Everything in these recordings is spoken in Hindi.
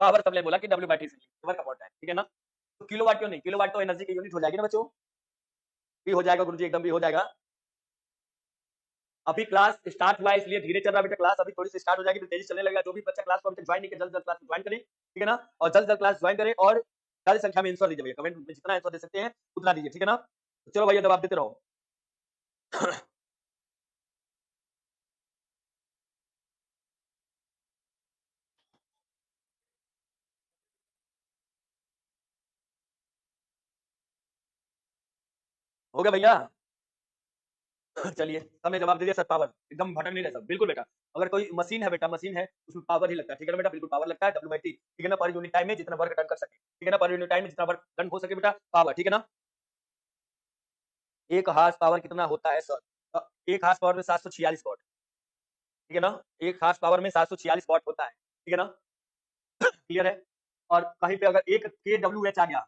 पावर सबने बोला कि W/T से वर्क अपॉन टाइम, ठीक है ना। तो किलोवाट क्यों नहीं, किलोवाट तो एनर्जी की यूनिट हो जाएगी ना बच्चों। भी हो जाएगा गुरुजी, एकदम भी हो जाएगा। अभी क्लास स्टार्ट हुआ है इसलिए धीरे चल रहा है बेटा क्लास, अभी थोड़ी सी स्टार्ट हो जाएगी तो तेजी चलने लगेगा। जो भी बच्चा क्लास को अभी तक ज्वाइन नहीं किया जल्द जल्द क्लास ज्वाइन करें, ठीक है ना। और जल्द जल्द क्लास ज्वाइन करें और ज्यादा संख्या में आंसर दीजिए भैया, कमेंट में जितना आंसर दे सकते हैं उतना दीजिए, ठीक है ना। तो चलो भैया जवाब देते रहो। हो गया भैया। चलिए सबने जवाब दे दिया सर, पावर एकदम भटक नहीं रहे सब, बिल्कुल बेटा। अगर कोई मशीन है बेटा, मशीन है उसमें पावर ही लगता है, ठीक है ना बेटा, बिल्कुल पावर लगता है W/T, ठीक है ना, पर यूनिट टाइम में जितना वर्क डन कर सके, ठीक है ना, पर यूनिट टाइम में जितना वर्क डन हो सके बेटा, पावर, ठीक है ना। एक हार्स पावर कितना होता है सर? एक हार्स पावर में 746 वॉट, ठीक है ना। एक हार्स पावर में 746 वॉट होता है, ठीक है ना। क्लियर है। और कहीं पे अगर एक kWh आ गया,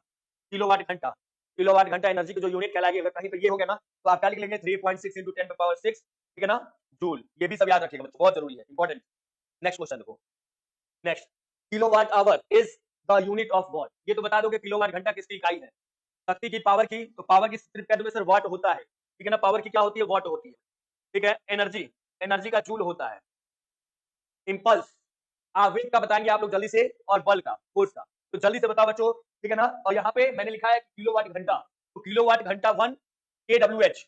किलोवाट घंटा, किलोवाट घंटा एनर्जी की जो यूनिट कहलाएगी, अगर कहीं पे ये हो गया ना तो आप क्या लिख लेंगे 3.6 इंटू 10⁻6, ठीक है ना, जूल। ये भी सब याद रखिएगा बच्चों, बहुत जरूरी है, इंपॉर्टेंट। नेक्स्ट क्वेश्चन देखो। Next, kilowatt hour is the unit of what. ये तो बता दो कि किलोवाट घंटा किसकी इकाई है, शक्ति की, पावर की। तो पावर की सिर्फ कह दोगे सर वॉट होता है, ठीक है ना, पावर की क्या होती है, वॉट होती है, ठीक है। एनर्जी, एनर्जी का जूल होता है। इंपल्स, आवेग का बताएंगे आप लोग जल्दी से, और बल का, फोर्स का। तो जल्दी से बताओ बच्चों, ठीक है ना। और यहाँ पे मैंने लिखा है किलोवाट घंटा, तो किलोवाट घंटा 1 kWh।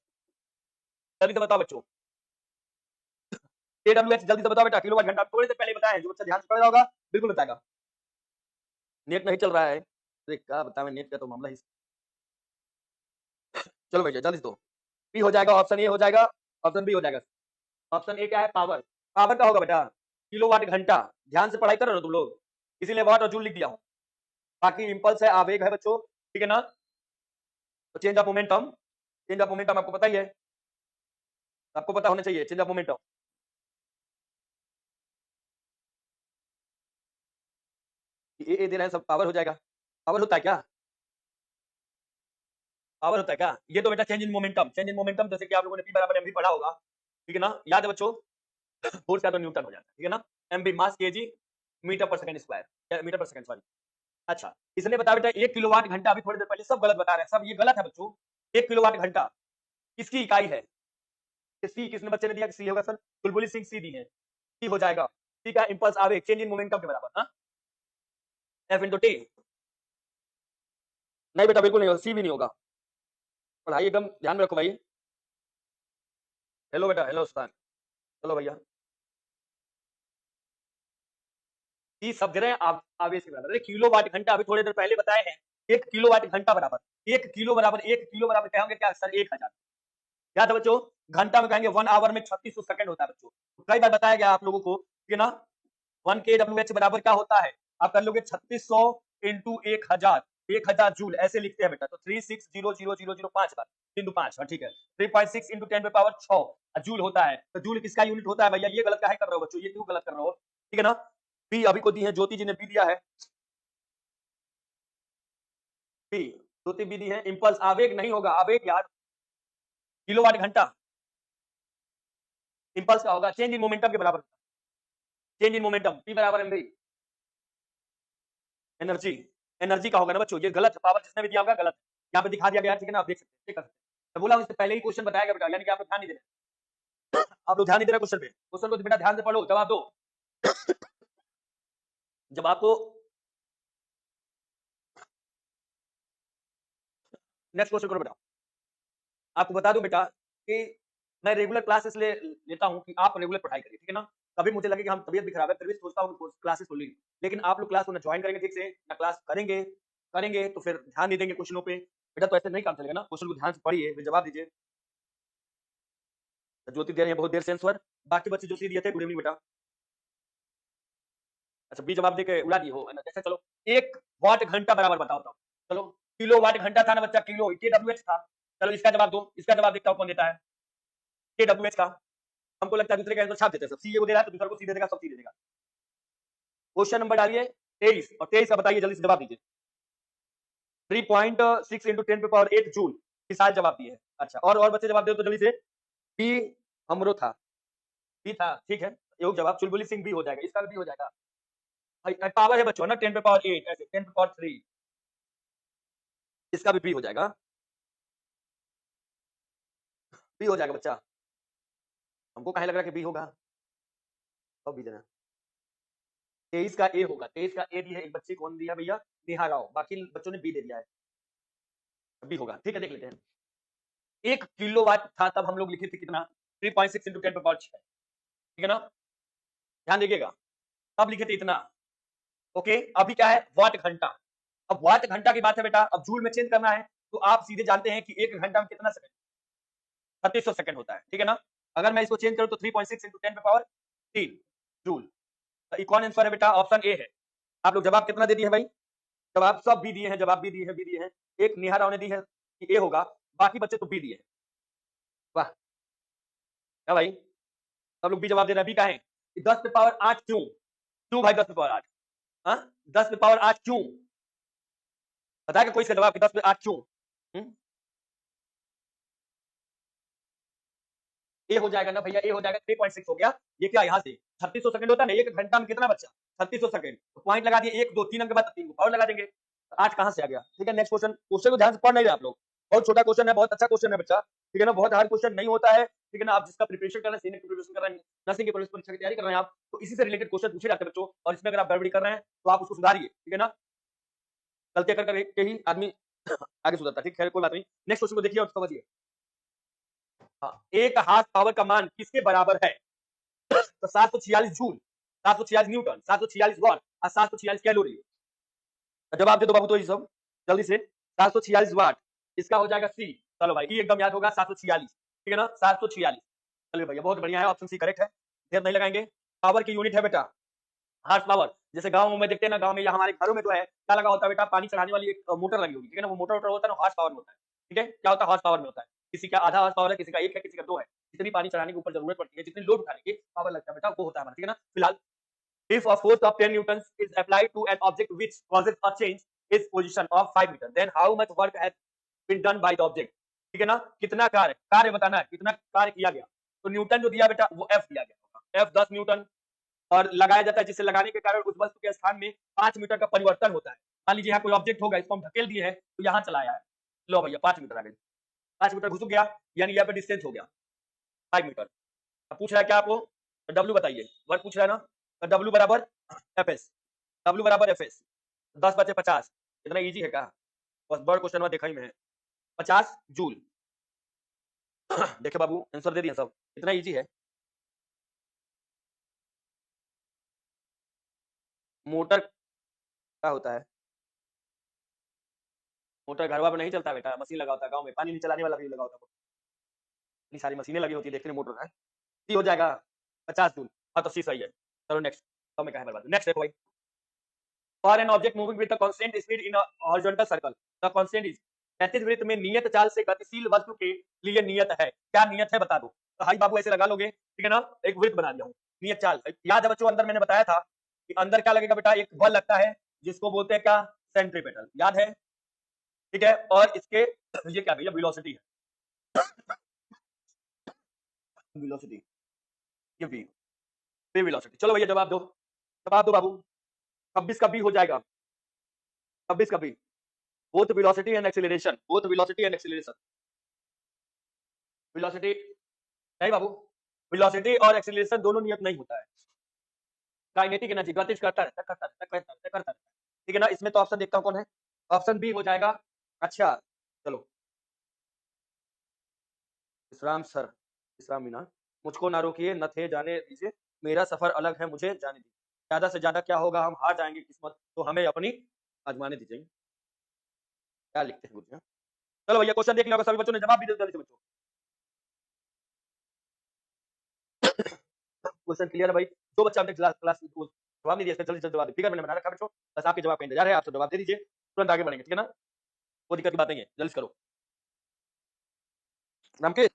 जल्दी से बताओ बच्चों, kWh जल्दी से बताओ बेटा, किलोवाट घंटा थोड़ी देर पहले बताया, जो बच्चा ध्यान से पढ़ रहा होगा बिल्कुल बताएगा। नेट नहीं चल रहा है, अरे क्या बताएं, नेट का तो मामला ही। चलो भैया जल्दी दो। बी हो जाएगा, ऑप्शन ए हो जाएगा, ऑप्शन बी हो जाएगा। ऑप्शन ए क्या है, पावर। पावर का होगा बेटा किलोवाट घंटा, ध्यान से पढ़ाई करो ना तुम लोग, इसीलिए वाट और जूल लिख दिया हूँ। बाकी इंपल्स है, आवेग है बच्चों, ठीक है ना। तो change of momentum, change of momentum आपको पता ही है, आपको पता होना चाहिए चेंज ऑफ मोमेंटम। ए दे रहे हैं सब, पावर हो जाएगा। पावर होता है क्या, पावर होता है क्या? ये तो बेटा change in momentum, change in momentum जैसे कि आप लोगों ने P बराबर mv पढ़ा होगा, ठीक है ना, याद है बच्चों। फोर्स का तो न्यूटन हो जाता है, ठीक है ना। mv मास KG metre per second square, metre per second sorry. अच्छा, इसने बताया बेटा 1 किलोवाट घंटा, अभी थोड़ी देर पहले सब गलत बता रहे हैं, सब ये गलत है बच्चों। 1 किलोवाट घंटा किसकी इकाई है? सी किसने बच्चे ने दिया, सी होगा सर, बुलबुली सिंह सी दी है, सी हो जाएगा, ठीक है। इंपल्स आवेग चेंज इन मोमेंटम के बराबर, हाँ, एफ इंटू टी। नहीं बेटा बिल्कुल नहीं होगा, सी भी नहीं होगा। पढ़ाई एकदम ध्यान में रखो भाई। हेलो बेटा, हेलो उस्ताद, चलो भैया। सी सब जगह आप आवेश के बराबर, किलो वाट घंटा अभी थोड़ी देर पहले बताए हैं। 1 किलोवाट घंटा बराबर 1 किलो बराबर, 1 किलो बराबर क्या होंगे, क्या सर 1000। याद है बच्चों, घंटा में कहेंगे 1 आवर में 3600 सेकंड होता है बच्चों। तो कई बार बताया गया आप लोगों को, ठीक है ना। 1 kWh बराबर क्या होता है, आप कर लोगे 3600 इंटू 1000, 1000 जूल ऐसे लिखते हैं बेटा। तो 36000005 बार 3 5, ठीक है। 3.6 इंटू 10⁻6 जूल होता है। तो जूल किसका यूनिट होता है भैया, ये गलत काहे कर रहे हो बच्चों, ये क्यों गलत कर रहे हो, ठीक है ना। बी अभी को दी है, ज्योति जी ने बी दिया है, बी ज्योति बी दी है। इंपल्स आवेग नहीं होगा, आवेग यार किलोवाट घंटा। इंपल्स का होगा चेंज इन मोमेंटम के बराबर, चेंज इन मोमेंटम पी बराबर एम एनर्जी, एनर्जी का होगा ना बच्चों, ये गलत है, पावर जिसने भी दिया होगा गलत। यहाँ पे दिखा दिया गया, ठीक है ना, आप देख सकते हैं। मैं बोला इससे पहले ही क्वेश्चन बताया गया बेटा, यानी कि आप लोग ध्यान नहीं दे रहे, आप लोग ध्यान नहीं दे रहे क्वेश्चन पे, क्वेश्चन को बेटा ध्यान से पढ़ो, जवाब दो। जब आपको नेक्स्ट क्वेश्चन करो बेटा। आपको बता दूं बेटा कि मैं रेगुलर क्लास इसलिए लेता हूं कि आप रेगुलर पढ़ाई करिए, ठीक है ना। कभी मुझे लगे कि हम तबियत भी खराब है फिर भी सोचता हूँ क्लासेस खोल ली, लेकिन आप लोग क्लास को ना ज्वाइन करेंगे ठीक से, ना क्लास करेंगे, करेंगे तो फिर ध्यान नहीं देंगे क्वेश्चनों पे बेटा, तो ऐसे नहीं काम चलेगा ना। क्वेश्चन को ध्यान से पढ़िए फिर जवाब दीजिए। ज्योति दे रहे हैं बहुत देर से आंसर, बाकी बच्चे जो सी दिए थे गुड इवनिंग बेटा। अच्छा बी जवाब देके उड़ा दी हो, है ना, जैसे चलो 1 वाट घंटा बराबर बताओ तो, चलो किलो वाट घंटा था ना बच्चा, किलो KWH था। चलो इसका जवाब दो, इसका जवाब देखता हूँ कौन देता है, KWH का। हमको लगता है दूसरे का आंसर छाप देते हैं सब, सी ये को दे रहा है तो दूसरे को सी दे देगा, सब सी दे देगा। क्वेश्चन नंबर डालिए 23, और 23 का बताइए जल्दी से जवाब दीजिए। 3.6 इंटू 10⁻8 जूल के साथ जवाब दिए है। अच्छा और बच्चे जवाब दे तो जल्दी से। बी हमरो था, बी था, ठीक है, योग जवाब चुलबुली सिंह बी हो जाएगा, इसका भी हो जाएगा। पावर है बच्चों ना 10 पे पावर 8 ऐसे 10 पे पावर 3, इसका भी बी हो जाएगा, बी हो जाएगा बच्चा। हमको कहाँ लग रहा है कि बी होगा, अब बी देना। 23 का ए होगा, 23 का ए दिया, एक बच्चे कौन दिया भैया, नेहा राव, बाकी बच्चों ने बी दे दिया है, बी होगा। ठीक है, देख लेते हैं। 1 किलोवाट था तब हम लोग लिखे थे कितना, 3.6 into 10 पे पावर 6, ठीक है ना, ध्यान दीजिएगा, तब लिखे थे इतना। ओके, अभी क्या है, वाट घंटा। अब वाट घंटा की बात है बेटा, अब जूल में चेंज करना है, तो आप सीधे जानते हैं कि 1 घंटा में कितना सेकंड, 3600 सेकंड होता है, ठीक है ना। अगर मैं इसको चेंज करूं तो 3.6 into 10 पे पावर 3 जूल। तो कौन आंसर है बेटा, ऑप्शन ए है। आप लोग जवाब कितना दे दिए हैं भाई, जवाब सब बी दिए हैं, जवाब बी दिए हैं, बी दिए हैं। एक नेहा राव ने दी है कि ए होगा, बाकी बच्चे तो बी दिए हैं। वाह, क्या भाई, सब लोग बी जवाब दे रहे हैं, बी का है। 10 पे पावर 8 क्यों, क्यों भाई 10 पे पावर 8, हाँ 10 पे पावर 8 क्यों, बताएगा कोई इसका जवाब कि 10 पे 8 क्यों। ए हो जाएगा ना भैया, ए हो जाएगा, 3.6 हो गया। ये क्या यहाँ से 3600 सेकंड होता है ना, एक घंटा में कितना बच्चा, 3600 सेकंड, तो पॉइंट लगा दिए, 1 2 3 अंक के बाद 3 को पावर लगा देंगे, 8 कहाँ से आ गया। ठीक है, नेक्स्ट क्वेश्चन, क्वेश्चन को ध्यान से पढ़ नहीं रहे आप लोग, बहुत छोटा क्वेश्चन है, बहुत अच्छा क्वेश्चन है बच्चा, ठीक है ना, बहुत हार्ड क्वेश्चन नहीं होता है, ठीक है ना। आप जिसका प्रिपरेशन कर रहे हैं, सीनियर की प्रिपरेशन कर रहे हैं, नर्सिंग की पुलिस परीक्षा की तैयारी कर रहे हैं आप, तो इसी से रिलेटेड क्वेश्चन पूछे जाते हैं बच्चों, और इसमें अगर आप गड़बड़ी कर रहे हैं तो आप उसको सुधारिए, ठीक है ना, गलतियां कर करके ही आदमी आगे सुधरता है। ठीक है, कोई बात नहीं, नेक्स्ट क्वेश्चन को देखिए और समझिए। हाँ, एक हार्स पावर का मान किसके बराबर है, तो 746 जूल, 746 न्यूटन, 746 वॉट और 746 कैलोरी। जवाब दे दो बाबू तो ये सब जल्दी से, 746 वाट, इसका हो जाएगा सी। चलो भाई, ये एकदम याद होगा, 746, ठीक है ना, 746। चलिए भैया, बहुत बढ़िया है, ऑप्शन सी करेक्ट है, देर नहीं लगाएंगे। पावर की यूनिट है बेटा हार्स पावर। जैसे गांव में देखते हैं ना, गांव में या हमारे घरों में तो है, क्या लगा होता है बेटा, पानी चढ़ाने वाली एक मोटर लगी होगी, ठीक है ना, वो मोटर वोटर होता है ना, हार्स पावर में होता है, ठीक है, क्या होता है, हार्स पावर में होता है। किसी का आधा हार्स पावर है, किसी का 1 है, किसी का 2 है, जितनी पानी चढ़ाने के ऊपर जरूरत पड़ती है, जितनी लोड उठाने की पावर लगता है बेटा, वो होता है हमारा, ठीक है ना। फिलहाल if a force of 10 newtons is applied to an object which causes a change its position of 5 meter, then how much work has been done by the object, ठीक है ना, कितना कार्य, कार्य बताना है, कितना कार्य किया गया। तो न्यूटन जो दिया बेटा वो एफ दिया गया, एफ 10 न्यूटन, और लगाया जाता है, जिससे लगाने के कारण उस वस्तु के स्थान में 5 मीटर का परिवर्तन होता है। मान लीजिए यहाँ कोई ऑब्जेक्ट होगा, इसको हम ढकेल दिए है, तो यहाँ चलाया है, लो भैया 5 मीटर आ गए, 5 मीटर घुस गया, यानी यहाँ पे डिस्टेंस हो गया 5 मीटर। अब पूछ रहा है क्या आपको, डब्ल्यू बताइए, वर्क पूछ रहा है ना, तो डब्ल्यू बराबर एफ एस, डब्ल्यू बराबर एफ एस, 10 बचे 50, इतना इजी है क्या, बस बड़ क्वेश्चन में देखा ही मैं, 50 जूल। देखे बाबू, आंसर दे दिया सब, इतना इजी है। मोटर क्या होता है, मोटर घरवा में नहीं चलता बेटा, मशीन लगा होता है, गाँव में पानी नहीं चलाने वाला भी लगा होता है, इतनी सारी मशीनें लगी होती है, देखने में मोटर है, सी हो जाएगा 50 जूल। हाँ तो सी सही है। चलो नेक्स्ट, तो मैं कहा बर्बाद, नेक्स्ट देखो भाई, for an object moving with constant speed in horizontal circle, the constant is, क्षैतिज वृत्त में नियत चाल से गतिशील वस्तु के लिए नियत है, क्या नियत है बता दो। तो हाई बाबू ऐसे लगा लोगे, ठीक है ना, एक वृत्त बना दिया हूँ, नियत चाल याद है बच्चों, अंदर मैंने बताया था कि अंदर क्या लगेगा बेटा, एक बल लगता है जिसको बोलते हैं क्या, सेंट्रीपेटल, याद है, ठीक है, और इसके ये क्या भैया, वेलोसिटी है, वेलोसिटी, ये वी, वी वेलोसिटी। चलो भैया जवाब दो, जवाब दो बाबू, 26 का बी हो जाएगा, 26 का B, both velocity and acceleration, both velocity and acceleration, velocity नहीं बाबू, velocity और acceleration दोनों नियत नहीं होता है, काइनेटिक एनर्जी गतिज करता रहता करता रहता करता रहता करता रहता, ठीक है ना। इसमें तो ऑप्शन देखता हूं कौन है, ऑप्शन बी हो जाएगा। अच्छा चलो, विश्राम सर, विश्राम मीना, मुझको ना रोकिए, न थे जाने दीजिए, मेरा सफर अलग है, मुझे जाने दीजिए, ज्यादा से ज्यादा क्या होगा, हम हार जाएंगे किस्मत, तो हमें अपनी आजमाने दीजिए, क्या लिखते हैं गुरुजी। चलो भैया क्वेश्चन देख लिया होगा सभी बच्चों ने, जवाब भी दे जल्दी से बच्चों, क्वेश्चन क्लियर है भाई, जो बच्चा हमने क्लास क्लास जवाब नहीं दिया, जल्दी जल्दी जवाब, फिगर मैंने बना रखा बच्चों, बस आपके जवाब का इंतजार है, आप सब जवाब दे दीजिए, तुरंत आगे बढ़ेंगे, ठीक है ना, कोई दिक्कत की बात नहीं है, जल्दी करो। नाम के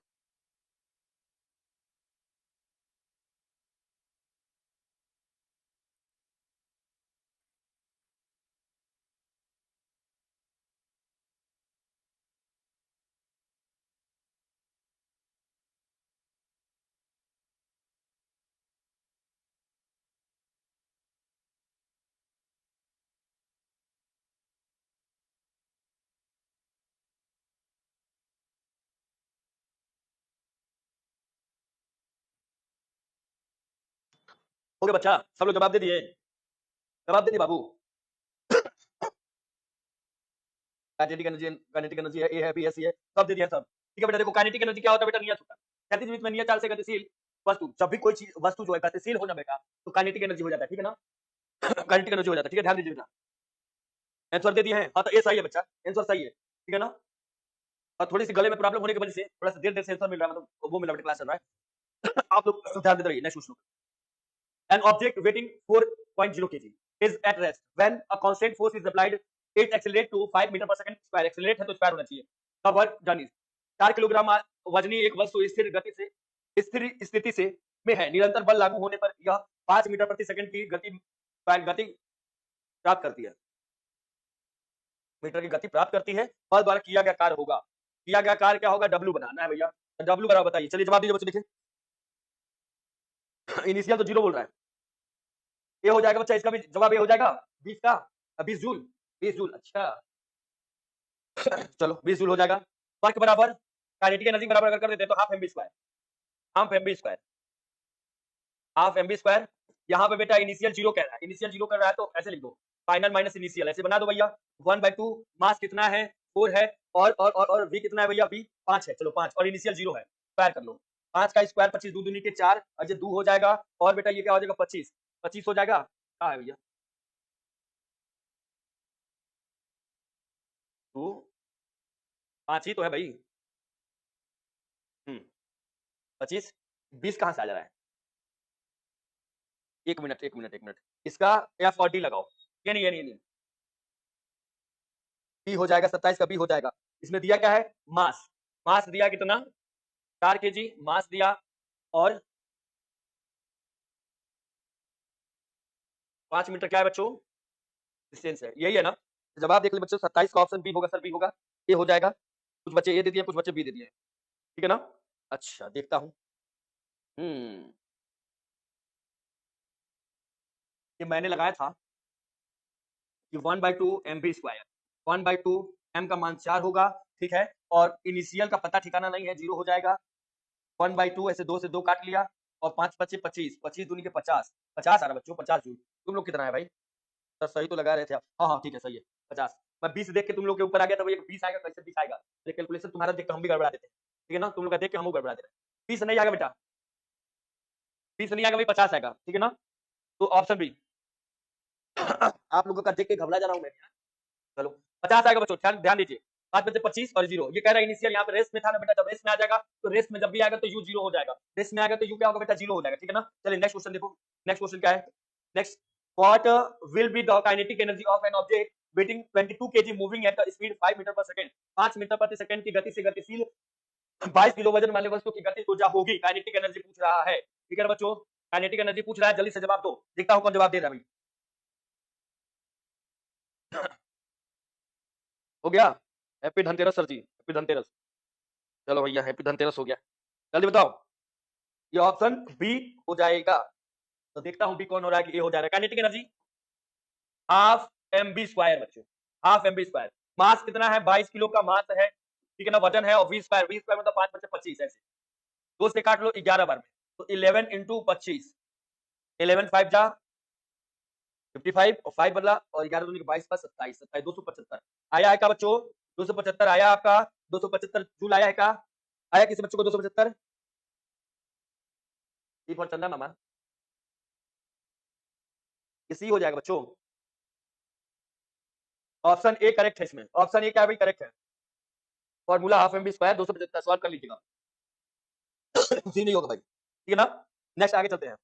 हो गया बच्चा, सब लोग जवाब दे दिए, जवाब दे दिए बाबू। काइनेटिक एनर्जी है, ए है, बी है, सी है, सब दे दिया सब। ठीक है बेटा, देखो काइनेटिक एनर्जी क्या होता है बेटा, नियत होता है। क्षैतिज विपरीत में नियत चाल से गतिशील वस्तु, जब भी कोई चीज वस्तु जो है गतिशील हो ना बेटा, तो काइनेटिक एनर्जी हो जाता है, ठीक है ना। काइनेटिक एनर्जी हो जाता है, ठीक है, ध्यान दीजिए बेटा। आंसर दे दिए हैं, हाँ तो ए सही है बच्चा, आंसर सही है, ठीक है ना। और थोड़ी सी गले में प्रॉब्लम होने की वजह से थोड़ा सा देर देर से आंसर मिल रहा है, मतलब वो मिला बेटा, क्लास चल रहा है। आप लोग ध्यान देते रहिए। Next question, an object weighing 4.0 kg is at rest when a constant force is applied, it accelerates to 5 metre per second square, accelerate है तो स्क्वायर होना चाहिए। का वर्क डन इज 4 किलोग्राम वजनी एक वस्तु स्थिर गति से स्थिर स्थिति से में है, निरंतर बल लागू होने पर यह 5 मीटर प्रति सेकंड की गति प्राप्त करती है, मीटर की गति प्राप्त करती है। बल द्वारा किया गया कार्य होगा, किया गया कार्य क्या होगा, डब्ल्यू बनाना है भैया। डब्ल्यू बराबर बताइए, चलिए जवाब दीजिए बच्चों, देखिए इनिशियल तो 0 बोल रहा है, ये हो जाएगा बच्चा, इसका भी जवाब ये हो जाएगा 20 का 20 जूल, 20 जूल, अच्छा चलो 20 जूल हो जाएगा। वर्क बराबर काइनेटिक एनर्जी बराबर अगर कर देते तो half M B square, half M B square, half M B square. यहाँ पे बेटा इनिशियल 0 कह रहा है, इनिशियल 0 कर रहा है तो ऐसे लिख दो, फाइनल माइनस इनिशियल, ऐसे बना दो भैया। 1/2 मास कितना है, 4 है, और v कितना है भैया, v 5 है, चलो 5, और इनिशियल 0 है, स्क्वायर कर लो। 5 का स्क्वायर 25, 2 दूनी के 4, अच्छा 2 हो जाएगा, और बेटा ये क्या हो जाएगा 25, 25 हो जाएगा, क्या है भैया 2, 5 ही तो है भाई। 25, 20 कहाँ से आ जा रहा है, एक मिनट एक मिनट एक मिनट, इसका एफ और डी लगाओ, ये नहीं ये नहीं ये नहीं, बी हो जाएगा 27 का बी हो जाएगा। इसमें दिया क्या है, मास, मास दिया कितना 4 केजी मास दिया, और 5 मीटर क्या है बच्चों, डिस्टेंस है, यही है ना। जवाब देख ले बच्चों, 27 का ऑप्शन बी होगा सर, बी होगा, ये हो जाएगा। कुछ बच्चे ए दे दिए, कुछ बच्चे बी दे दिए, ठीक है ना। अच्छा देखता हूँ, ये मैंने लगाया था कि 1/2 एम बी स्क्वायर, 1/2 एम का मान 4 होगा, ठीक है, और इनिशियल का पता ठिकाना नहीं है, 0 हो जाएगा। 1/2 ऐसे 2 से 2 काट लिया, और 5 25 25, 25 दूनी के 50, 50 आ रहा बच्चों, 50 जूल। तुम लोग कितना है भाई, सर सही तो लगा रहे थे आप, हाँ हाँ ठीक है सही है 50। मैं 20 देख के तुम लोग के ऊपर आ गया था, भैया 20 आएगा, कैसे 20 आएगा, ये कैलकुलेशन तुम्हारा देख के हम भी गड़बड़ा देते हैं, ठीक है ना, तुम लोग का देख के हम गड़बड़ा दे रहे हैं। 20 नहीं आएगा बेटा, 20 नहीं आएगा भाई, 50 आएगा, ठीक है ना। तो ऑप्शन बी। आप लोगों का देख के घबरा जा रहा हूँ मैं, चलो 50 आएगा बच्चों, ध्यान ध्यान दीजिए। 5 में से 25 और 0, ये कह रहा है इनिशियल यहाँ पे रेस में था ना बेटा, जब रेस में आ जाएगा तो रेस में जब भी आएगा तो यू 0 हो जाएगा, रेस में आएगा तो यू क्या होगा बेटा, 0 हो जाएगा, ठीक है ना। चलिए नेक्स्ट क्वेश्चन देखो, नेक्स्ट क्वेश्चन क्या है, next, what will be the kinetic energy of an object weighting 22 kg moving at the speed 5 metre per second, 5 metre प्रति सेकंड की गति से गतिशील 22 किलो वजन वाले वस्तु की गति ऊर्जा होगी, काइनेटिक एनर्जी पूछ रहा है, ठीक है ना बच्चों, काइनेटिक एनर्जी पूछ रहा है, जल्दी से जवाब दो, देखता हूं कौन जवाब दे रहा है भाई। हो गया, हैप्पी धनतेरस सर जी, हैप्पी धनतेरस, चलो भैया हैप्पी धनतेरस हो गया, जल्दी बताओ, ये ऑप्शन बी हो जाएगा। तो देखता हूं बी कौन हो रहा है, कि ए हो जा रहा है। Kinetic energy half M B square बच्चों, half M B square. Mass कितना है, 22 किलो का मास है, ठीक है ना, वजन है, और वी स्क्वायर, वी स्क्वायर मतलब 5 बचे 25, ऐसे 2 से काट लो 11 बार में, तो 11 इंटू 25, 11 5 जा 55, और 5 बदला, और 11 दूनी 22 का 27, 27 275 आया है का बच्चों, 275 आया आपका, 275 जूल आया है का, आया किसी बच्चों को 275, सी फॉर चंदा मामा, इसी हो जाएगा बच्चों, ऑप्शन ए करेक्ट है इसमें, ऑप्शन ए क्या भाई करेक्ट है, formula half M B square 275 solve कर लीजिएगा। सी नहीं होगा भाई, ठीक है ना। नेक्स्ट आगे चलते हैं,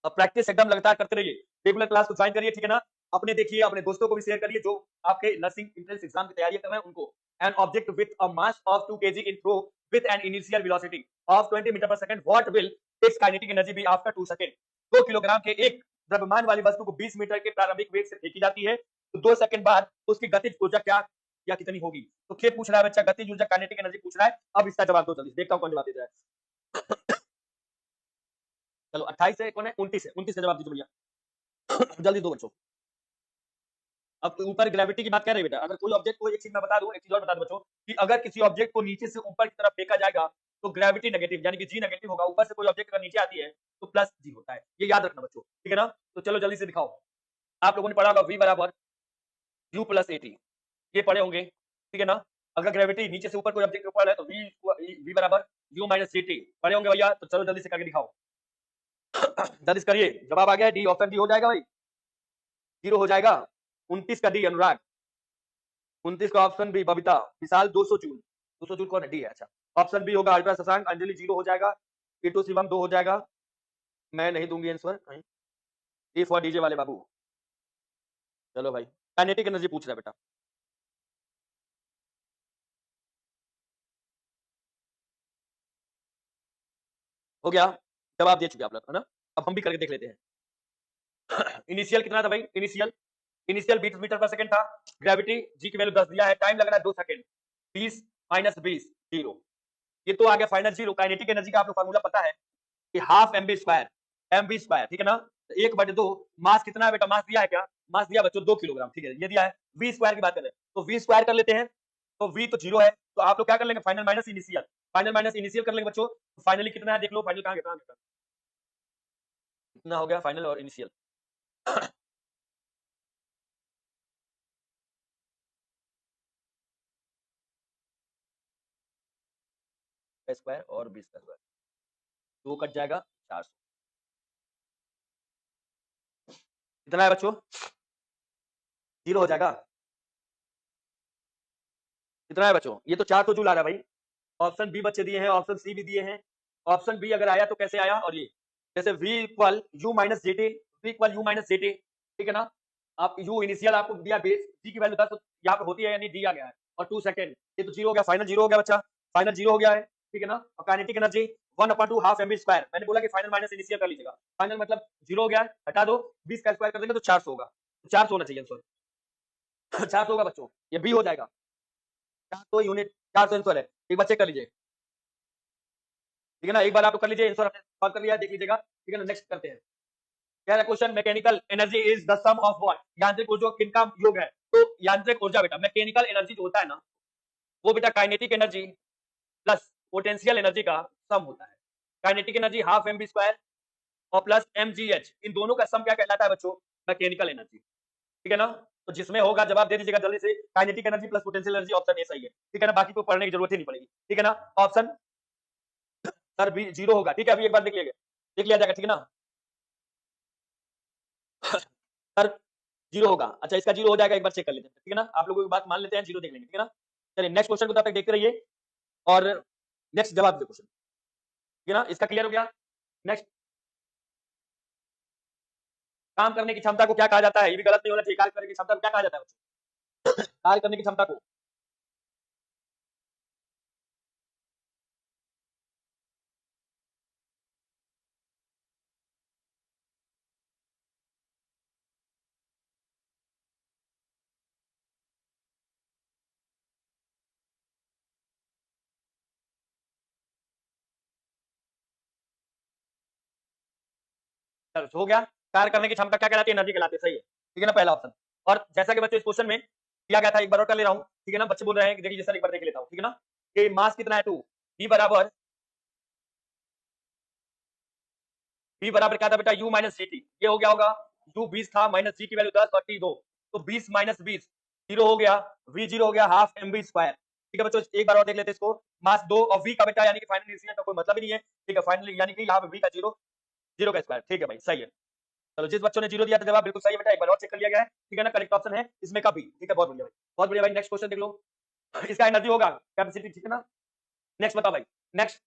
अब प्रैक्टिस एकदम लगातार करते रहिए, रेगुलर क्लास को ज्वाइन करिए, ठीक है ना, अपने देखिए, अपने दोस्तों को भी शेयर करिए जो आपके नर्सिंग एंट्रेंस एग्जाम की तैयारी कर रहे हैं उनको। An object with a mass of 2 kg in throw with an initial velocity of 20 metre per second, what will its kinetic energy be after 2 second. 2 kilogram के एक द्रव्यमान वाली वस्तु को 20 मीटर के प्रारंभिक वेग से फेंकी जाती है, तो 2 सेकंड बाद उसकी गतिज ऊर्जा क्या या कितनी होगी। तो खेल पूछ रहा है बच्चा, गतिज ऊर्जा काइनेटिक एनर्जी पूछ रहा है, अब इसका जवाब दो जल्दी, देखता हूं कौन जवाब दे रहा है। चलो 28 से कौन है, 29 है, 29 से जवाब दीजिए भैया। जल्दी दो बच्चों। अब ऊपर ग्रेविटी की बात कर रहे हैं बेटा, अगर कोई ऑब्जेक्ट को, एक चीज मैं बता दूं, एक चीज और बता दूं बच्चों, कि अगर किसी ऑब्जेक्ट को नीचे से ऊपर की तरफ फेंका जाएगा तो ग्रेविटी नेगेटिव यानी कि जी नेगेटिव होगा, ऊपर से कोई ऑब्जेक्ट अगर नीचे आती है तो प्लस जी होता है, ये याद रखना बच्चों, ठीक है ना। तो चलो जल्दी से दिखाओ, आप लोगों ने पढ़ा होगा v बराबर u प्लस at, ये पढ़े होंगे, ठीक है ना। अगर ग्रेविटी नीचे से ऊपर कोई ऑब्जेक्ट के ऊपर है तो v बराबर u माइनस gt पढ़े होंगे भैया। तो चलो जल्दी से करके दिखाओ, जल्दी से करिए। जवाब आ गया, डी ऑप्शन डी हो जाएगा भाई, 0 हो जाएगा। 29 का डी अनुराग, 29 का ऑप्शन बी बबीता, विशाल 200 जूल, 200 जूल कौन है, डी है, अच्छा। ऑप्शन बी होगा अल्ट्रा शशांक, अंजलि 0 हो जाएगा, टीटू शिवम 2 हो जाएगा, मैं नहीं दूंगी आंसर कहीं, ए फॉर डीजे वाले बाबू। चलो भाई, काइनेटिक एनर्जी पूछ रहा है बेटा, हो गया, जवाब दे चुके आप लोग, है ना। अब हम भी करके देख लेते हैं। इनिशियल कितना था भाई, इनिशियल 20 मीटर पर सेकंड था, ग्रेविटी जी की वैल्यू 10 दिया है, टाइम लग रहा है 2 सेकंड, 20 माइनस 20 0, ये तो आ गया फाइनल जीरो। काइनेटिक एनर्जी का आप लोग फार्मूला पता है कि हाफ एम बी स्क्वायर, ठीक है ना। 1/2 मास कितना है बेटा, मास दिया है क्या, मास दिया बच्चों 2 किलोग्राम, ठीक है, ये दिया है। वी स्क्वायर की बात करें तो वी स्क्वायर कर लेते हैं, तो वी तो 0 है, तो आप लोग क्या कर लेंगे, final minus initial, final minus initial कर लेंगे बच्चों। फाइनली कितना है देख लो, फाइनल कहां गया, कितना हो गया फाइनल और इनिशियल। स्क्वायर और 20 का स्क्वायर, 2 कट जाएगा 400, कितना है बच्चों, 0 हो जाएगा, कितना है बच्चों, ये तो 400 जूल आ रहा है भाई। ऑप्शन बी बच्चे दिए हैं, ऑप्शन सी भी दिए हैं, ऑप्शन बी अगर आया तो कैसे आया, और ये जैसे v equal you minus G T, v equal you minus G T, ठीक है ना। आप u इनिशियल आपको दिया बेस, g की वैल्यू 10 यहाँ पे होती है यानी d आ गया है, और 2 सेकंड, ये तो 0 हो गया, फाइनल 0 हो गया बच्चा, फाइनल 0 हो गया है, ठीक है ना। और kinetic energy 1/2 half m square, मैंने बोला कि फाइनल माइनस इनिशियल कर लीजिएगा, फाइनल मतलब 0 हो गया, हटा दो, 20 का स्क्वायर कर देंगे तो 400 होगा, 400 होना चाहिए आंसर। 400 होगा बच्चों, ये बी हो जाएगा, 400 यूनिट, 400 आंसर है, एक बार चेक कर लीजिए, ठीक है ना। एक बार आप कर लीजिए, आंसर आपने सॉल्व कर लिया देख लीजिएगा, ठीक है ना। नेक्स्ट करते हैं, क्या है question, mechanical energy is the sum of what, यांत्रिक ऊर्जा किनका योग है, तो यांत्रिक ऊर्जा बेटा, मैकेनिकल एनर्जी जो होता है ना, वो बेटा kinetic energy plus potential energy का सम होता है। Kinetic energy half M B square और प्लस एम जी एच, इन दोनों का सम क्या कहलाता है बच्चों, मैकेनिकल एनर्जी, ठीक है ना। तो जिसमें होगा जवाब दे दीजिएगा जल्दी से, kinetic energy plus potential energy, option A सही है, ठीक है ना, बाकी को पढ़ने की जरूरत ही नहीं पड़ेगी, ठीक है ना। ऑप्शन सर बी 0 होगा, ठीक है, अभी एक बार देख लिया जाएगा, ठीक है ना। सर 0 होगा, अच्छा इसका 0 हो जाएगा, एक बार चेक कर लेते हैं, ठीक है ना। आप लोगों की बात मान लेते हैं, 0 देख लेंगे, ठीक है ना। चलिए नेक्स्ट क्वेश्चन को तब तक देखते रहिए, और नेक्स्ट जवाब दे क्वेश्चन, ठीक है ना, इसका क्लियर हो गया। नेक्स्ट, काम करने की क्षमता को क्या कहा जाता है, ये भी गलत नहीं होना चाहिए, कार्य करने की क्षमता को क्या कहा जाता है बच्चों? कार्य करने की क्षमता को, हो गया, कार्य करने की क्षमता क्या कहलाती है, एनर्जी कहलाती है, सही है, ठीक है ना, पहला ऑप्शन। और जैसा कि बच्चों इस क्वेश्चन में दिया गया था, एक बार और कर ले रहा हूँ, ठीक है ना, बच्चे बोल रहे हैं, देखिए सर एक बार देख लेता हूँ, ठीक है ना, कि मास कितना है 2, बी बराबर, बी बराबर क्या था बेटा, यू माइनस सी टी, ये हो गया होगा, यू 20 था माइनस सी की वैल्यू 10 और टी 2, तो 20 माइनस 20 0 हो गया, वी 0 हो गया, हाफ एम बी स्क्वायर, ठीक है बच्चों। एक बार और देख लेते हैं इसको, मास 2 और वी का बेटा यानी कि फाइनल इनिशियल का कोई मतलब ही नहीं है, ठीक है, फाइनल यानी कि यहाँ पे वी का 0, 0 का स्क्वायर, ठीक है भाई, सही है। चलो जिस बच्चों ने 0 दिया था जवाब बिल्कुल सही है बेटा, एक बार और चेक कर लिया गया है, ठीक है ना, करेक्ट ऑप्शन है इसमें का बी, ठीक है, बहुत बढ़िया भाई, बहुत बढ़िया भाई। नेक्स्ट क्वेश्चन देख लो, इसका एनर्जी होगा कैपेसिटी, ठीक है ना। नेक्स्ट बताओ भाई, next,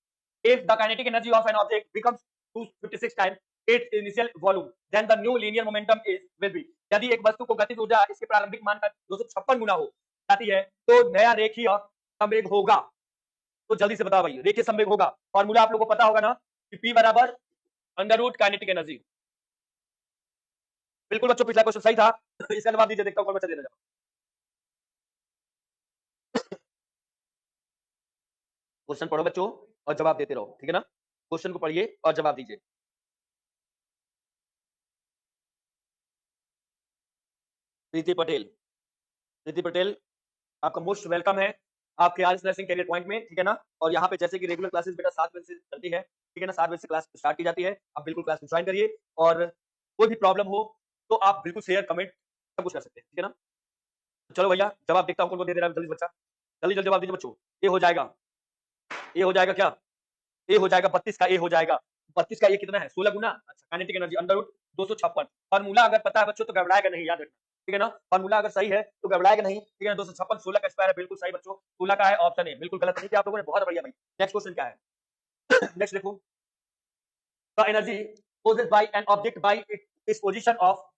if the kinetic energy of an object becomes 256 times its initial volume then the new linear momentum is will be, यदि एक वस्तु को गतिज ऊर्जा इसके प्रारंभिक मान का 256 गुना हो जाती है तो नया रेखीय संवेग होगा, तो जल्दी से बताओ भाई, रेखीय संवेग होगा, फॉर्मूला आप लोगों को पता होगा ना कि P बराबर अंडर रूट काइनेटिक एनर्जी, बिल्कुल बच्चों पिछला क्वेश्चन सही था। इसका जवाब दीजिए, देखता हूं कौन बच्चा देना जवाब, क्वेश्चन पढ़ो बच्चों और जवाब देते रहो, ठीक है ना, क्वेश्चन को पढ़िए और जवाब दीजिए। प्रीति पटेल, प्रीति पटेल आपका मोस्ट वेलकम है, आपके आर्ट्स नर्सिंग कैरियर पॉइंट में, ठीक है ना। और यहाँ पे जैसे कि रेगुलर क्लासेस बेटा 7 बजे से चलती है, ठीक है ना, 7 बजे से क्लास स्टार्ट की जाती है। आप बिल्कुल क्लास में ज्वाइन करिए, और कोई भी प्रॉब्लम हो तो आप बिल्कुल शेयर, कमेंट सब कुछ कर सकते हैं, ठीक है ना। चलो भैया, जवाब देखता हूँ कौन कौन दे दे रहा है जल्दी से बच्चा, जल्दी जल्दी जवाब दीजिए बच्चों। ए हो जाएगा, ए हो जाएगा क्या, ए हो जाएगा 32 का, ए हो जाएगा 32 का, ए कितना है 16 गुना, अच्छा kinetic energy under root 256। Formula अगर पता है बच्चों तो घबराएगा नहीं, याद रखना, ठीक है ना। फॉर्मूला अगर सही है तो घबराएगा नहीं, ठीक है ना। 256 16 का स्क्वायर है, बिल्कुल सही बच्चों, 16 का है, ऑप्शन ए बिल्कुल गलत नहीं किया आप लोगों ने, बहुत बढ़िया भाई। नेक्स्ट क्वेश्चन क्या है, नेक्स्ट देखो, the energy possessed by an object by its position of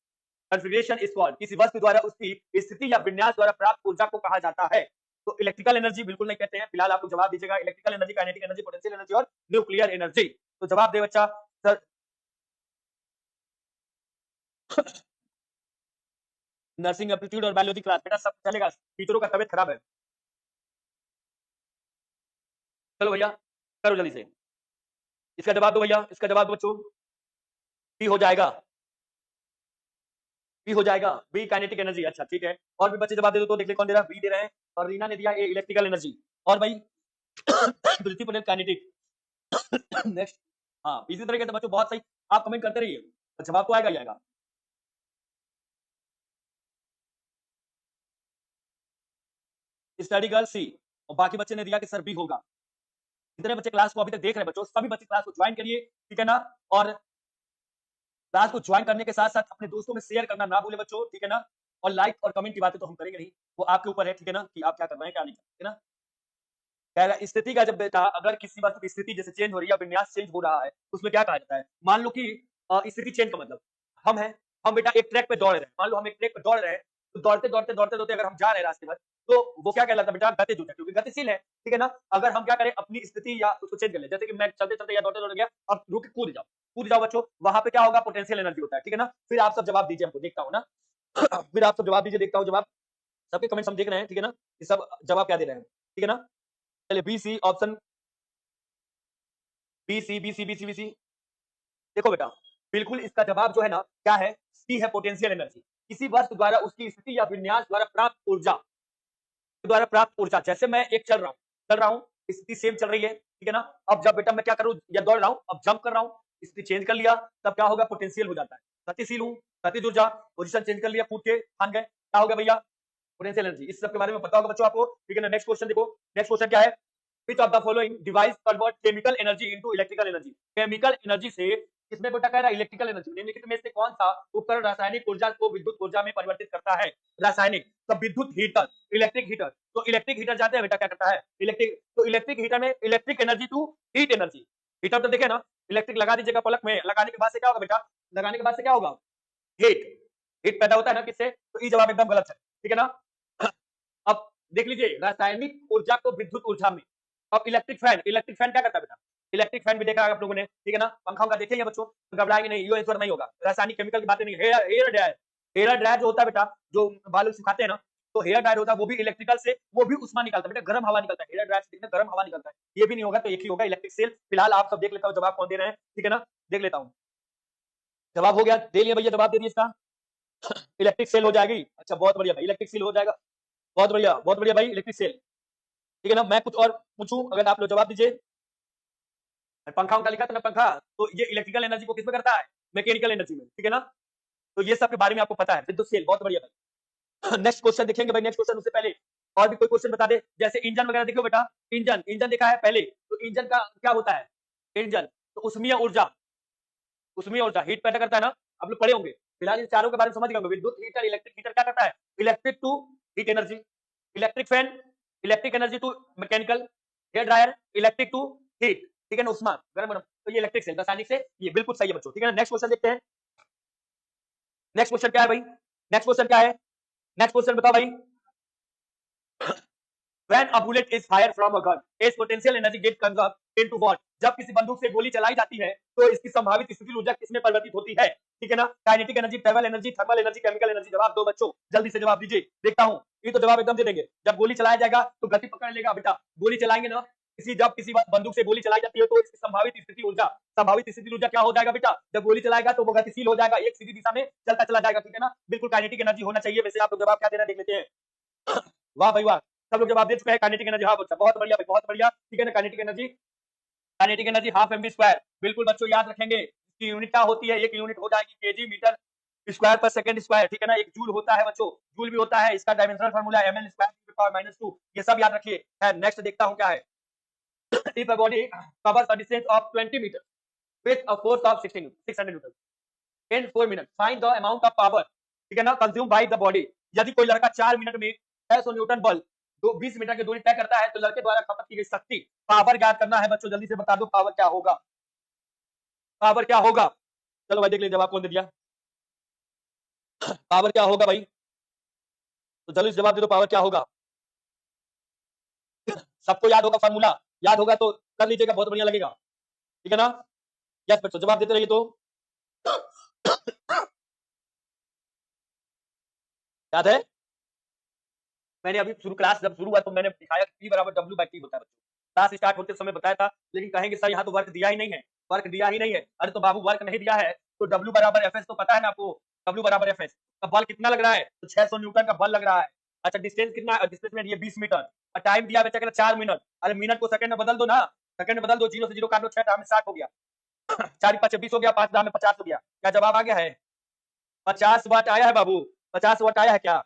configuration is called, किसी वस्तु द्वारा उसकी स्थिति या विन्यास द्वारा प्राप्त ऊर्जा को कहा जाता है। तो इलेक्ट्रिकल एनर्जी बिल्कुल नहीं कहते हैं, फिलहाल आपको जवाब दीजिएगा, electrical energy, kinetic energy, potential energy और न्यूक्लियर एनर्जी। तो जवाब दे बच्चा सर। नर्सिंग एप्टीट्यूड और बायोलॉजी क्लास बेटा सब चलेगा, टीचरों का तबियत खराब है। चलो भैया करो जल्दी से, इसका जवाब दो भैया, इसका जवाब दो बच्चों। बी हो जाएगा, बी हो जाएगा, बी काइनेटिक एनर्जी। अच्छा ठीक है, और भी बच्चे जवाब दे दो तो देख ले कौन दे रहा है। बी दे रहे हैं, और रीना ने दिया ए इलेक्ट्रिकल एनर्जी, और भाई प्रीति पटेल काइनेटिक। नेक्स्ट, हाँ इसी तरह के तो बच्चों बहुत सही, आप कमेंट करते रहिए, तो जवाब तो आएगा ही आएगा। स्टडी गर्ल सी, और बाकी बच्चे ने दिया कि सर बी होगा। जितने बच्चे क्लास को अभी तक देख रहे हैं बच्चों, सभी बच्चे क्लास को ज्वाइन करिए, ठीक है ना। और क्लास को ज्वाइन करने के साथ साथ अपने दोस्तों में शेयर करना ना भूले बच्चों, ठीक है ना। और लाइक और कमेंट की बातें तो हम करेंगे नहीं, वो आपके ऊपर है, ठीक है ना, कि आप क्या कर रहे हैं क्या नहीं, ठीक है ना। कह रहा है स्थिति का जब बेटा, अगर किसी वस्तु की स्थिति जैसे चेंज हो रही है या विन्यास चेंज हो रहा है, उसमें क्या कहा जाता है। मान लो कि स्थिति चेंज का मतलब, हम हैं, हम बेटा एक ट्रैक पे दौड़ रहे हैं, मान लो हम एक ट्रैक पे दौड़ रहे हैं, तो दौड़ते दौड़ते दौड़ते दौड़ते अगर हम जा रहे हैं रास्ते भर, तो वो क्या कहलाता है बेटा, गतिज ऊर्जा, क्योंकि गतिशील है, ठीक है ना। अगर हम क्या करें, अपनी स्थिति या उसको चेंज कर ले, जैसे कि मैं चलते चलते या दौड़ते दौड़ गया, अब रुक कूद जाओ, कूद जाओ बच्चों, वहां पे क्या होगा, पोटेंशियल एनर्जी होता है, ठीक है ना। फिर आप सब जवाब दीजिए, हमको देखता हूँ ना। फिर आप सब जवाब दीजिए, देखता हूँ जवाब, सबके कमेंट्स हम देख रहे हैं, ठीक है ना, कि सब जवाब क्या दे रहे हैं, ठीक है ना। चलिए B C option, B C B C B C B C, देखो बेटा बिल्कुल इसका जवाब जो है ना क्या है, सी है, पोटेंशियल एनर्जी। किसी वस्तु द्वारा उसकी स्थिति या विन्यास द्वारा प्राप्त ऊर्जा, द्वारा प्राप्त ऊर्जा। जैसे मैं एक चल रहा हूँ, स्थिति सेम चल रही है, ठीक है ना। अब जब बेटा मैं क्या करूँ, या दौड़ रहा हूँ, अब जंप कर रहा हूँ, स्थिति चेंज कर लिया, तब क्या होगा, पोटेंशियल हो जाता है। गतिशील हूँ, गतिज ऊर्जा, पोजीशन चेंज कर लिया, कूद के ठान गए, क्या होगा भैया, पोटेंशियल एनर्जी। इस सब के बारे में पता होगा बच्चों आपको, ठीक है ना। नेक्स्ट क्वेश्चन देखो, नेक्स्ट क्वेश्चन क्या है, which of the following device convert chemical energy into electrical energy। Chemical energy से किसमें बेटा कह रहा है, इलेक्ट्रिकल एनर्जी। निम्नलिखित में से कौन सा उपकरण रासायनिक ऊर्जा को विद्युत ऊर्जा में परिवर्तित करता है। रासायनिक, तो विद्युत हीटर, इलेक्ट्रिक हीटर। तो इलेक्ट्रिक हीटर जानते हैं बेटा क्या करता है, इलेक्ट्रिक, तो इलेक्ट्रिक हीटर में electric energy to heat energy. Heater तो देखे ना, इलेक्ट्रिक लगा दीजिएगा पलक में, लगाने के बाद से क्या होगा बेटा, लगाने के बाद से क्या होगा, हीट, हीट पैदा होता है ना किससे, तो ई जवाब एकदम गलत है, ठीक है ना। अब देख लीजिए, रासायनिक ऊर्जा को विद्युत ऊर्जा में। अब इलेक्ट्रिक फैन, इलेक्ट्रिक फैन क्या करता है बेटा, इलेक्ट्रिक फैन भी देखा आप लोगों ने, ठीक है ना। पंखा का देखेंगे बच्चों, तो घबराएंगे नहीं, यो आंसर नहीं होगा, रासायनिक केमिकल की बातें नहीं। हेयर ड्रायर, हेयर ड्रायर जो होता है बेटा, जो बाल सुखाते हैं ना, तो हेयर ड्रायर होता है, वो भी इलेक्ट्रिकल से, वो भी उष्मा निकालता है बेटा, गर्म हवा निकलता है, हेयर ड्रायर से गर्म हवा निकलता है। ये भी नहीं होगा तो एक ही होगा, इलेक्ट्रिक सेल। फिलहाल आप सब देख लेता हूँ जवाब कौन दे रहे हैं, ठीक है ना, देख लेता हूँ। जवाब हो गया, दे लिया भैया, जवाब दे दिए इसका, इलेक्ट्रिक सेल हो जाएगी। अच्छा बहुत बढ़िया भाई, इलेक्ट्रिक सेल हो जाएगा, बहुत बढ़िया भाई, इलेक्ट्रिक सेल, ठीक है ना। मैं कुछ और पूछूं, अगर आप लोग जवाब दीजिए। पंखा उनका लिखा था ना, पंखा, तो ये इलेक्ट्रिकल एनर्जी को किसमें करता है, मैकेनिकल एनर्जी में, ठीक है ना। तो ये सब के बारे में आपको पता है, विद्युत सेल, बहुत बढ़िया भाई। नेक्स्ट क्वेश्चन देखेंगे भाई, नेक्स्ट क्वेश्चन उससे पहले और भी कोई क्वेश्चन बता दे, जैसे इंजन वगैरह देखो बेटा, इंजन, इंजन देखा है पहले, तो इंजन का क्या होता है, इंजन तो उष्मीय ऊर्जा, उष्मीय ऊर्जा हीट पैदा करता है ना, आप लोग पढ़े होंगे। फिलहाल इन चारों के बारे में समझ गए, विद्युत हीटर, इलेक्ट्रिक हीटर क्या करता है, electric to heat energy, electric fan, electric energy to mechanical, hair dryer, electric to heat, ठीक है ना, उष्मा, गर्म गर्म, तो ये इलेक्ट्रिक सेल, रासायनिक से, ये बिल्कुल सही है बच्चों, ठीक है ना। नेक्स्ट क्वेश्चन देखते हैं, नेक्स्ट क्वेश्चन क्या है भाई, नेक्स्ट क्वेश्चन क्या है, नेक्स्ट क्वेश्चन बताओ भाई। When a bullet is fired from a gun, its potential energy get converted into what? जब किसी बंदूक से गोली चलाई जाती है तो इसकी संभावित स्थितिज ऊर्जा किसमें परिवर्तित होती है, ठीक है ना। Kinetic energy, travel energy, thermal energy, chemical energy. जवाब दो बच्चों, जल्दी से जवाब दीजिए, देखता हूं। ये तो जवाब एकदम दे देंगे, जब गोली चलाया जाएगा तो गति पकड़ लेगा बेटा, गोली चलाएंगे ना, जब किसी बंदूक से गोली चलाई जाती है तो इसकी संभावित स्थिति ऊर्जा, संभावित स्थिति ऊर्जा क्या हो जाएगा बेटा, जब गोली चलाएगा तो वो गतिशील हो जाएगा, एक सीधी दिशा में चलता चला जाएगा, ठीक है ना। बिल्कुल काइनेटिक एनर्जी होना चाहिए। वैसे आप लोग जवाब क्या देना देख लेते हैं। वाह भाई वाह, सब लोग जवाब दे चुके हैं काइनेटिक एनर्जी। हाँ बच्चा बहुत बढ़िया भाई, बहुत बढ़िया, ठीक है ना। Kinetic energy half MV square, बिल्कुल बच्चों याद रखेंगे। इसकी यूनिट क्या होती है, एक यूनिट हो जाएगी केजी मीटर स्क्वायर पर सेकंड स्क्वायर, ठीक है ना। एक जूल होता है बच्चों, जूल भी होता है, इसका dimensional formula ml square power -2, ये सब याद रखिए। नेक्स्ट देखता हूं क्या है। If a body covers a distance of 20 meters with a force of 600 Newton in 4 minutes, find the amount of power, ठीक है ना, consumed by the body। यदि कोई लड़का 4 मिनट में 600 न्यूटन बल 20 मीटर की दूरी तय करता है तो लड़के द्वारा खपत की गई शक्ति, पावर ज्ञात करना है बच्चों। जल्दी से बता दो पावर क्या होगा, पावर क्या होगा। चलो भाई देख लीजिए जवाब कौन दे दिया, पावर क्या होगा भाई, तो जल्दी से जवाब दे दो पावर क्या होगा। सबको याद होगा फॉर्मूला, याद होगा तो कर लीजिएगा, बहुत बढ़िया लगेगा, ठीक है ना। यस बच्चों जवाब देते रहिए। तो याद है, मैंने अभी शुरू क्लास जब शुरू हुआ तो मैंने दिखाया P बराबर W/T होता है बच्चों। क्लास स्टार्ट होते समय बताया था, लेकिन कहेंगे सर यहाँ तो वर्क दिया ही नहीं है, वर्क दिया ही नहीं है। अरे तो बाबू वर्क नहीं दिया है तो W बराबर Fs तो पता है ना आपको, W बराबर Fs का बल कितना लग रहा है, तो 600 न्यूटन का बल लग रहा है। अच्छा डिस्टेंस कितना है, डिस्प्लेसमेंट ये 20 मीटर, और टाइम दिया बच्चा 4 मिनट। अरे मिनट को सेकंड में बदल दो ना, सेकंड में बदल दो, 0 से 0 काट दो, 6 दाम में 60 हो गया, 4 5 20 हो गया, 5 दाम में 50 हो गया। क्या जवाब आ गया है, 50 वाट आया है बाबू, 50 वाट आया है क्या।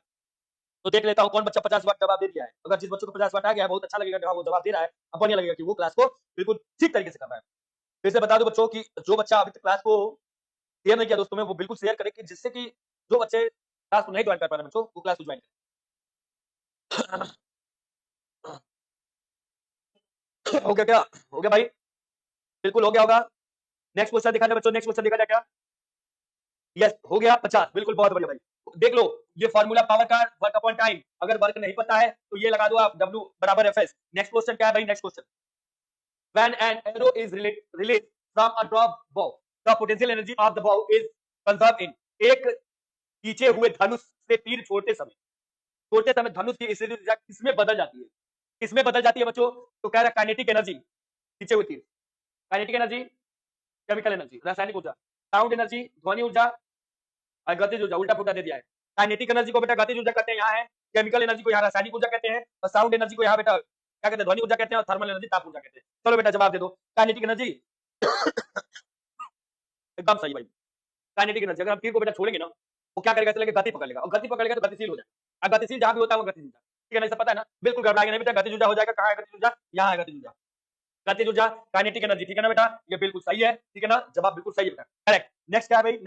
तो देख लेता हूँ कौन बच्चा 50 वाट जवाब दे दिया है। अगर जिस बच्चे को 50 वाट आ गया है बहुत अच्छा लगेगा, वो जवाब दे रहा है, अब बढ़िया लगेगा कि वो क्लास को बिल्कुल ठीक तरीके से कर रहा है। फिर से बता दो बच्चों की जो बच्चा अभी तक क्लास को शेयर नहीं किया दोस्तों में, वो बिल्कुल शेयर करें कि जिससे कि जो बच्चे क्लास को नहीं ज्वाइन कर पा रहे बच्चों, वो क्लास को ज्वाइन करें। हो गया क्या, हो गया भाई, बिल्कुल हो गया होगा। नेक्स्ट क्वेश्चन दिखा दे बच्चों, नेक्स्ट क्वेश्चन दिखा जाए क्या। यस हो गया 50, बिल्कुल बहुत बढ़िया भाई। देख लो ये फॉर्मूला पावर का वर्क अपॉन टाइम, अगर वर्क नहीं पता है तो ये लगा दो आप W बराबर Fs। नेक्स्ट क्वेश्चन क्या है भाई, next question, when an arrow is released from a drop bow the potential energy of the bow is conserved in, एक खींचे हुए धनुष से तीर छोड़ते समय धनुष की स्थिति किसमें बदल जाती है, किसमें बदल जाती है बच्चों, तो कह रहा है काइनेटिक एनर्जी, खींचे हुए तीर, काइनेटिक एनर्जी, केमिकल एनर्जी रासायनिक ऊर्जा, साउंड एनर्जी ध्वनि ऊर्जा, और गतिज ऊर्जा उल्टा पुल्टा दे दिया है। काइनेटिक एनर्जी को बेटा गतिज ऊर्जा कहते हैं, यहाँ है केमिकल एनर्जी को यहाँ रासायनिक ऊर्जा कहते हैं, और साउंड एनर्जी को यहाँ बेटा क्या कहते हैं, ध्वनि ऊर्जा कहते हैं, और थर्मल एनर्जी ताप ऊर्जा कहते हैं। चलो बेटा जवाब दे दो, काइनेटिक एनर्जी एकदम सही भाई। काइनेटिक एनर्जी अगर हम तीर को बेटा छोड़ेंगे ना, वो क्या करेगा, चलेगा गति पकड़ लेगा, और गति पकड़ लेगा तो गतिशील हो जाएगा, और गतिशील जहाँ भी होता है वो गतिज ऊर्जा, ठीक है ना, सब पता है ना, बिल्कुल घबराएंगे नहीं बेटा, गतिज ऊर्जा हो जाएगा। कहाँ है गतिज ऊर्जा, यहाँ है गतिज ऊर्जा, गतिज ऊर्जा काइनेटिक एनर्जी, ठीक है ना बेटा, ये बिल्कुल सही है, ठीक है ना, जवाब बिल्कुल सही है बेटा, करेक्ट। नेक्स्ट क्या है भाई।